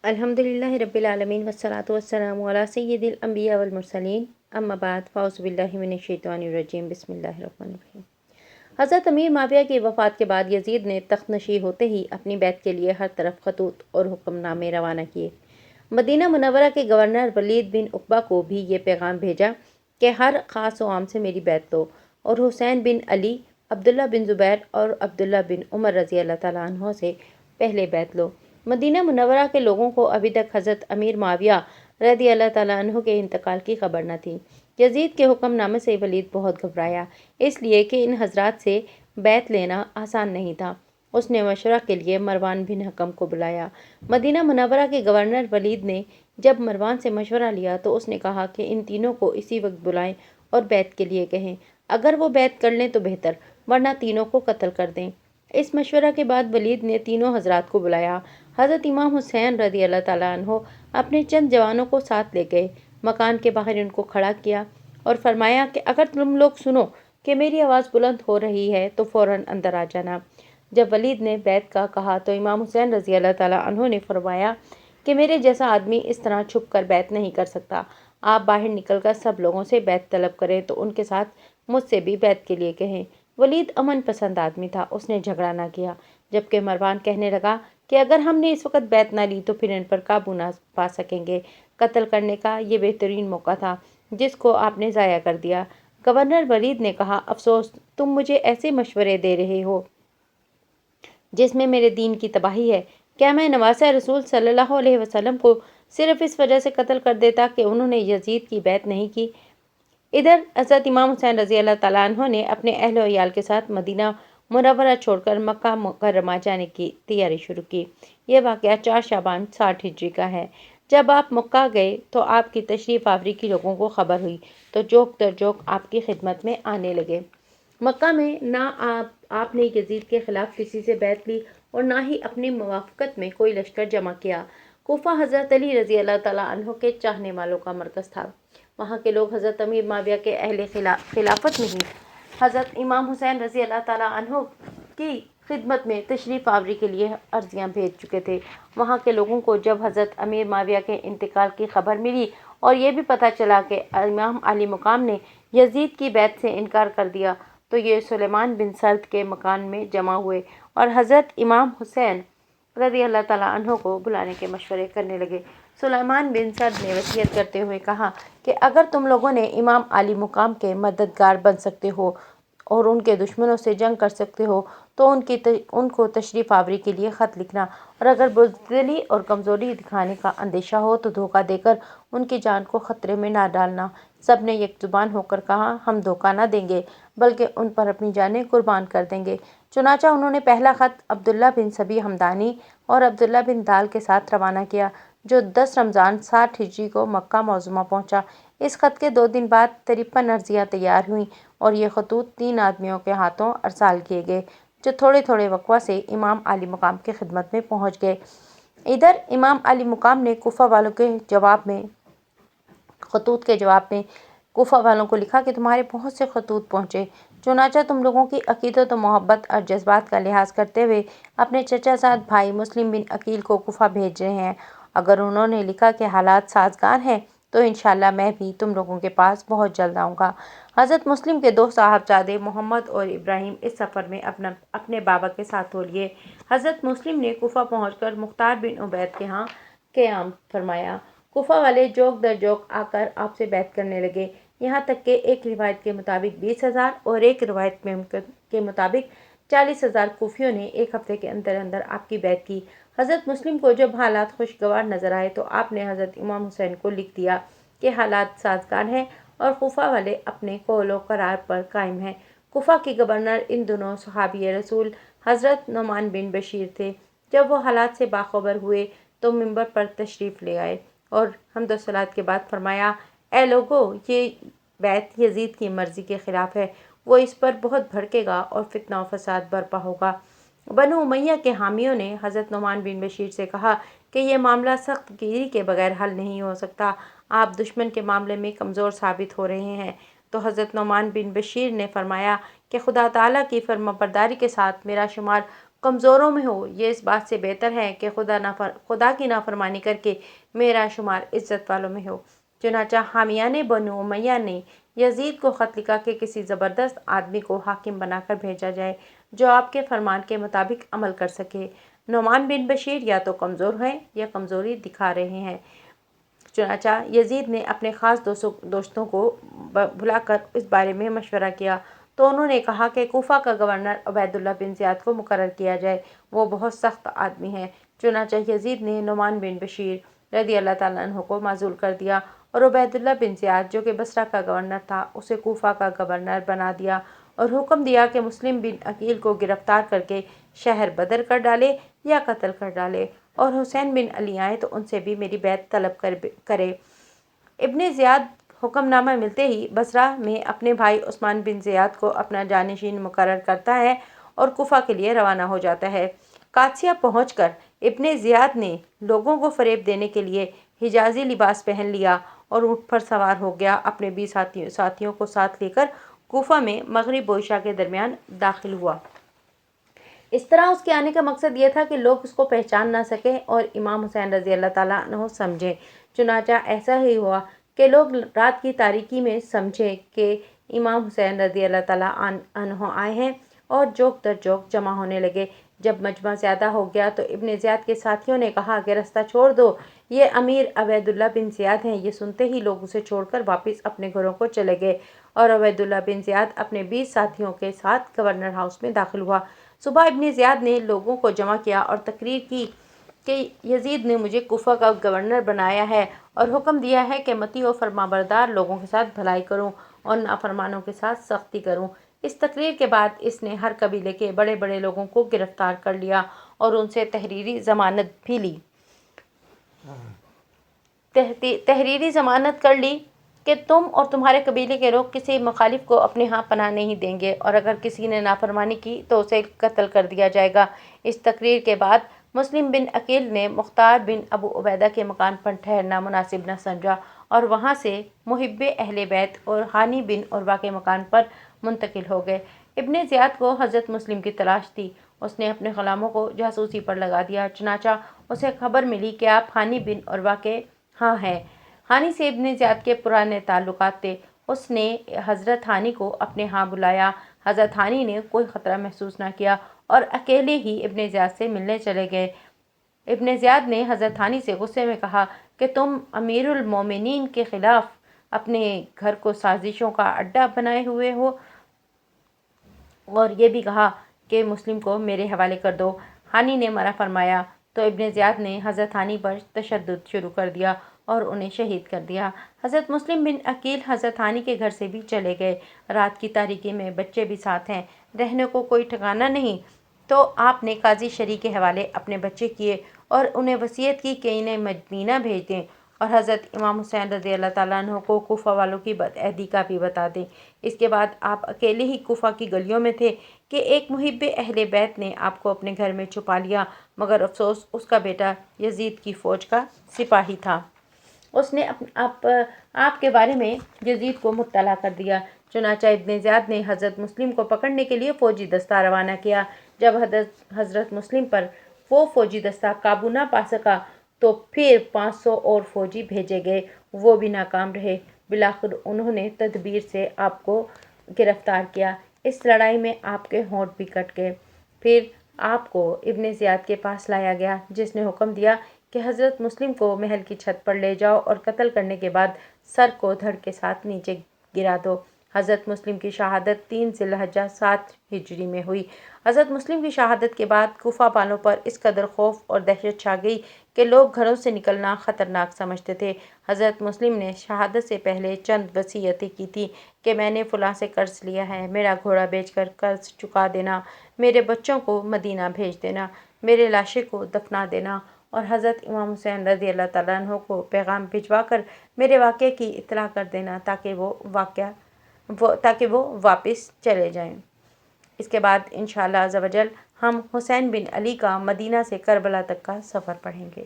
الحمدللہ رب العالمین والصلاة والسلام علی سید الانبیاء والمرسلین اما بعد فاعوذ باللہ من الشیطان الرجیم بسم اللہ الرحمن الرحیم۔ حضرت امیر معاویہ کی وفات کے بعد یزید نے تخت نشی ہوتے ہی اپنی بیعت کے لیے ہر طرف خطوط اور حکم نامے روانہ کیے۔ مدینہ منورہ کے گورنر ولید بن عقبہ کو بھی یہ پیغام بھیجا کہ ہر خاص و عام سے میری بیعت لو اور حسین بن علی، عبداللہ بن زبیر اور عبداللہ بن عمر رضی اللہ تعالیٰ عنہ سے پہلے بیعت لو۔ مدینہ منورہ کے لوگوں کو ابھی تک حضرت امیر معاویہ رضی اللہ تعالیٰ عنہ کے انتقال کی خبر نہ تھی۔ یزید کے حکم نامے سے ولید بہت گھبرایا، اس لیے کہ ان حضرات سے بیعت لینا آسان نہیں تھا۔ اس نے مشورہ کے لیے مروان بن حکم کو بلایا۔ مدینہ منورہ کے گورنر ولید نے جب مروان سے مشورہ لیا تو اس نے کہا کہ ان تینوں کو اسی وقت بلائیں اور بیعت کے لیے کہیں۔ اگر وہ بیعت کر لیں تو بہتر، ورنہ تینوں کو قتل کر دیں۔ اس مشورہ کے بعد ولید نے تینوں حضرات کو بلایا۔ حضرت امام حسین رضی اللہ تعالیٰ عنہ اپنے چند جوانوں کو ساتھ لے گئے، مکان کے باہر ان کو کھڑا کیا اور فرمایا کہ اگر تم لوگ سنو کہ میری آواز بلند ہو رہی ہے تو فوراً اندر آ جانا۔ جب ولید نے بیعت کا کہا تو امام حسین رضی اللہ تعالیٰ عنہ نے فرمایا کہ میرے جیسا آدمی اس طرح چھپ کر بیعت نہیں کر سکتا۔ آپ باہر نکل کر سب لوگوں سے بیعت طلب کریں تو ان کے ساتھ مجھ سے بھی بیعت کے لیے کہیں۔ ولید امن پسند آدمی تھا، اس نے جھگڑا نہ کیا، جبکہ مروان کہنے لگا کہ اگر ہم نے اس وقت بیعت نہ لی تو پھر ان پر قابو نہ پا سکیں گے۔ قتل کرنے کا یہ بہترین موقع تھا جس کو آپ نے ضائع کر دیا۔ گورنر ولید نے کہا، افسوس، تم مجھے ایسے مشورے دے رہے ہو جس میں میرے دین کی تباہی ہے۔ کیا میں نواسہ رسول صلی اللہ علیہ وسلم کو صرف اس وجہ سے قتل کر دیتا کہ انہوں نے یزید کی بیعت نہیں کی؟ ادھر حضرت امام حسین رضی اللہ تعالیٰ عنہ نے اپنے اہل و عیال کے ساتھ مدینہ منورہ چھوڑ کر مکہ مکرمہ جانے کی تیاری شروع کی۔ یہ واقعہ 4 شعبان 60 ہجری کا ہے۔ جب آپ مکہ گئے تو آپ کی تشریف آوری کی لوگوں کو خبر ہوئی تو جوک در جوک آپ کی خدمت میں آنے لگے۔ مکہ میں نہ آپ نے یزید کے خلاف کسی سے بیعت لی اور نہ ہی اپنی موافقت میں کوئی لشکر جمع کیا۔ کوفہ حضرت علی رضی اللہ تعالیٰ عنہ کے چاہنے والوں کا مرکز تھا۔ وہاں کے لوگ حضرت امیر معاویہ کے اہل خلافت میں ہی حضرت امام حسین رضی اللہ تعالیٰ عنہ کی خدمت میں تشریف آوری کے لیے عرضیاں بھیج چکے تھے۔ وہاں کے لوگوں کو جب حضرت امیر معاویہ کے انتقال کی خبر ملی اور یہ بھی پتہ چلا کہ امام علی مقام نے یزید کی بیعت سے انکار کر دیا تو یہ سلیمان بن سرد کے مکان میں جمع ہوئے اور حضرت امام حسین رضی اللہ تعالیٰ عنہ کو بلانے کے مشورے کرنے لگے۔ سلیمان بن سرد نے وصیت کرتے ہوئے کہا کہ اگر تم لوگوں نے امام علی مقام کے مددگار بن سکتے ہو اور ان کے دشمنوں سے جنگ کر سکتے ہو تو ان کو تشریف آوری کے لیے خط لکھنا، اور اگر بزدلی اور کمزوری دکھانے کا اندیشہ ہو تو دھوکہ دے کر ان کی جان کو خطرے میں نہ ڈالنا۔ سب نے یک زبان ہو کر کہا، ہم دھوکہ نہ دیں گے بلکہ ان پر اپنی جانیں قربان کر دیں گے۔ چنانچہ انہوں نے پہلا خط عبداللہ بن سبی ہمدانی اور عبداللہ بن دال کے ساتھ روانہ کیا جو 10 رمضان 60 ہجری کو مکہ معظمہ پہنچا۔ اس خط کے 2 دن بعد 53 عرضیاں تیار ہوئیں اور یہ خطوط 3 آدمیوں کے ہاتھوں ارسال کیے گئے جو تھوڑے تھوڑے وقفہ سے امام علی مقام کی خدمت میں پہنچ گئے۔ ادھر امام علی مقام نے کوفہ والوں کے خطوط کے جواب میں کوفہ والوں کو لکھا کہ تمہارے بہت سے خطوط پہنچے، چنانچہ تم لوگوں کی عقیدت و محبت اور جذبات کا لحاظ کرتے ہوئے اپنے چچا زاد بھائی مسلم بن عقیل کو کوفہ بھیج رہے ہیں۔ اگر انہوں نے لکھا کہ حالات سازگار ہیں تو انشاءاللہ میں بھی تم لوگوں کے پاس بہت جلد آؤں گا۔ حضرت مسلم کے 2 صاحبزادے محمد اور ابراہیم اس سفر میں اپنے بابا کے ساتھ ہو لیے۔ حضرت مسلم نے کوفہ پہنچ کر مختار بن عبید کے ہاں قیام فرمایا۔ کوفہ والے جوک در جوک آ کر آپ سے بیعت کرنے لگے، یہاں تک کہ ایک روایت کے مطابق 20,000 اور ایک روایت کے مطابق 40,000 کوفیوں نے ایک ہفتے کے اندر اندر آپ کی بیعت کی۔ حضرت مسلم کو جب حالات خوشگوار نظر آئے تو آپ نے حضرت امام حسین کو لکھ دیا کہ حالات سازگار ہیں اور کوفہ والے اپنے قول و قرار پر قائم ہیں۔ کوفہ کے گورنر ان دنوں صحابی رسول حضرت نعمان بن بشیر تھے۔ جب وہ حالات سے باخبر ہوئے تو منبر پر تشریف لے آئے اور حمد و صلوات کے بعد فرمایا، اے لوگو، یہ بیعت یزید کی مرضی کے خلاف ہے، وہ اس پر بہت بھڑکے گا اور فتنہ و فساد برپا ہوگا۔ بنو امیہ کے حامیوں نے حضرت نعمان بن بشیر سے کہا کہ یہ معاملہ سخت گیری کے بغیر حل نہیں ہو سکتا، آپ دشمن کے معاملے میں کمزور ثابت ہو رہے ہیں۔ تو حضرت نعمان بن بشیر نے فرمایا کہ خدا تعالیٰ کی فرمانبرداری کے ساتھ میرا شمار کمزوروں میں ہو، یہ اس بات سے بہتر ہے کہ خدا کی نافرمانی کر کے میرا شمار عزت والوں میں ہو۔ چنانچہ حامیان بنو امیہ نے یزید کو خط لکھا کہ کسی زبردست آدمی کو حاکم بنا کر بھیجا جائے جو آپ کے فرمان کے مطابق عمل کر سکے۔ نعمان بن بشیر یا تو کمزور ہیں یا کمزوری دکھا رہے ہیں۔ چنانچہ یزید نے اپنے خاص دوستوں کو بلا کر اس بارے میں مشورہ کیا تو انہوں نے کہا کہ کوفہ کا گورنر عبید اللہ بن زیاد کو مقرر کیا جائے، وہ بہت سخت آدمی ہے۔ چنانچہ یزید نے نعمان بن بشیر رضی اللہ تعالیٰ عنہ کو معزول کر دیا اور عبید اللہ بن زیاد جو کہ بصرہ کا گورنر تھا اسے کوفہ کا گورنر بنا دیا اور حکم دیا کہ مسلم بن عقیل کو گرفتار کر کے شہر بدر کر ڈالے یا قتل کر ڈالے، اور حسین بن علی آئے تو ان سے بھی میری بیعت طلب کرے۔ ابن زیاد حکم نامہ ملتے ہی بصرہ میں اپنے بھائی عثمان بن زیاد کو اپنا جانشین مقرر کرتا ہے اور کوفہ کے لیے روانہ ہو جاتا ہے۔ قادسیہ پہنچ کر ابن زیاد نے لوگوں کو فریب دینے کے لیے حجازی لباس پہن لیا اور اونٹ پر سوار ہو گیا، اپنے 20 ساتھیوں کو ساتھ لے کر کوفہ میں مغرب و عشاء کے درمیان داخل ہوا۔ اس طرح اس کے آنے کا مقصد یہ تھا کہ لوگ اس کو پہچان نہ سکیں اور امام حسین رضی اللہ تعالیٰ عنہ سمجھیں۔ چنانچہ ایسا ہی ہوا کہ لوگ رات کی تاریکی میں سمجھے کہ امام حسین رضی اللہ تعالیٰ عنہ آئے ہیں اور جوک در جوک جمع ہونے لگے۔ جب مجمع زیادہ ہو گیا تو ابن زیاد کے ساتھیوں نے کہا کہ رستہ چھوڑ دو، یہ امیر عبید اللہ بن زیاد ہیں۔ یہ سنتے ہی لوگ اسے چھوڑ کر واپس اپنے گھروں کو چلے گئے اور عبید اللہ بن زیاد اپنے 20 ساتھیوں کے ساتھ گورنر ہاؤس میں داخل ہوا۔ صبح ابن زیاد نے لوگوں کو جمع کیا اور تقریر کی کہ یزید نے مجھے کوفہ کا گورنر بنایا ہے اور حکم دیا ہے کہ مطیع و فرمانبردار لوگوں کے ساتھ بھلائی کروں اور نافرمانوں کے ساتھ سختی کروں۔ اس تقریر کے بعد اس نے ہر قبیلے کے بڑے بڑے لوگوں کو گرفتار کر لیا اور ان سے تحریری ضمانت بھی لی۔ تحریری ضمانت کر لی کہ تم اور تمہارے قبیلے کے لوگ کسی مخالف کو اپنے ہاں پناہ نہیں دیں گے اور اگر کسی نے نافرمانی کی تو اسے قتل کر دیا جائے گا۔ اس تقریر کے بعد مسلم بن عقیل نے مختار بن ابو عبیدہ کے مکان پر ٹھہرنا مناسب نہ سمجھا اور وہاں سے محب اہل بیت اور ہانی بن عروہ کے مکان پر منتقل ہو گئے۔ ابن زیاد کو حضرت مسلم کی تلاش تھی، اس نے اپنے غلاموں کو جاسوسی پر لگا دیا۔ چنانچہ اسے خبر ملی کہ آپ ہانی بن عروہ کے ہاں ہیں۔ ہانی سے ابن زیاد کے پرانے تعلقات تھے، اس نے حضرت ہانی کو اپنے ہاں بلایا۔ حضرت ہانی نے کوئی خطرہ محسوس نہ کیا اور اکیلے ہی ابن زیاد سے ملنے چلے گئے۔ ابن زیاد نے حضرت ہانی سے غصے میں کہا کہ تم امیر المومنین کے خلاف اپنے گھر کو سازشوں کا اڈہ بنائے ہوئے ہو، اور یہ بھی کہا کہ مسلم کو میرے حوالے کر دو۔ ہانی نے منع فرمایا تو ابن زیاد نے حضرت ہانی پر تشدد شروع کر دیا اور انہیں شہید کر دیا۔ حضرت مسلم بن عقیل حضرت ہانی کے گھر سے بھی چلے گئے۔ رات کی تاریکی میں بچے بھی ساتھ ہیں، رہنے کو کوئی ٹھکانہ نہیں، تو آپ نے قاضی شرعی کے حوالے اپنے بچے کیے اور انہیں وصیت کی کہ انہیں مدینہ بھیج دیں اور حضرت امام حسین رضی اللہ تعالیٰ عنہ کو کوفہ والوں کی بدعہدی کا بھی بتا دیں۔ اس کے بعد آپ اکیلے ہی کوفہ کی گلیوں میں تھے کہ ایک محب اہل بیت نے آپ کو اپنے گھر میں چھپا لیا، مگر افسوس اس کا بیٹا یزید کی فوج کا سپاہی تھا۔ اس نے آپ کے بارے میں یزید کو مطلع کر دیا۔ چنانچہ ابن زیاد نے حضرت مسلم کو پکڑنے کے لیے فوجی دستہ روانہ کیا۔ جب حضرت مسلم پر وہ فوجی دستہ قابو نہ پا سکا تو پھر 500 اور فوجی بھیجے گئے، وہ بھی ناکام رہے۔ بالآخر انہوں نے تدبیر سے آپ کو گرفتار کیا۔ اس لڑائی میں آپ کے ہونٹ بھی کٹ گئے۔ پھر آپ کو ابن زیاد کے پاس لایا گیا جس نے حکم دیا کہ حضرت مسلم کو محل کی چھت پر لے جاؤ اور قتل کرنے کے بعد سر کو دھڑ کے ساتھ نیچے گرا دو۔ حضرت مسلم کی شہادت 3 ذی الحجہ 7 ہجری میں ہوئی۔ حضرت مسلم کی شہادت کے بعد کوفہ والوں پر اس قدر خوف اور دہشت چھا گئی کہ لوگ گھروں سے نکلنا خطرناک سمجھتے تھے۔ حضرت مسلم نے شہادت سے پہلے چند وصیتیں کی تھیں کہ میں نے فلاں سے قرض لیا ہے، میرا گھوڑا بیچ کر قرض چکا دینا، میرے بچوں کو مدینہ بھیج دینا، میرے لاشے کو دفنا دینا اور حضرت امام حسین رضی اللہ تعالیٰ عنہ کو پیغام بھجوا کر میرے واقعے کی اطلاع کر دینا تاکہ وہ واپس چلے جائیں۔ اس کے بعد انشاءاللہ عز و جل ہم حسین بن علی کا مدینہ سے کربلا تک کا سفر پڑھیں گے۔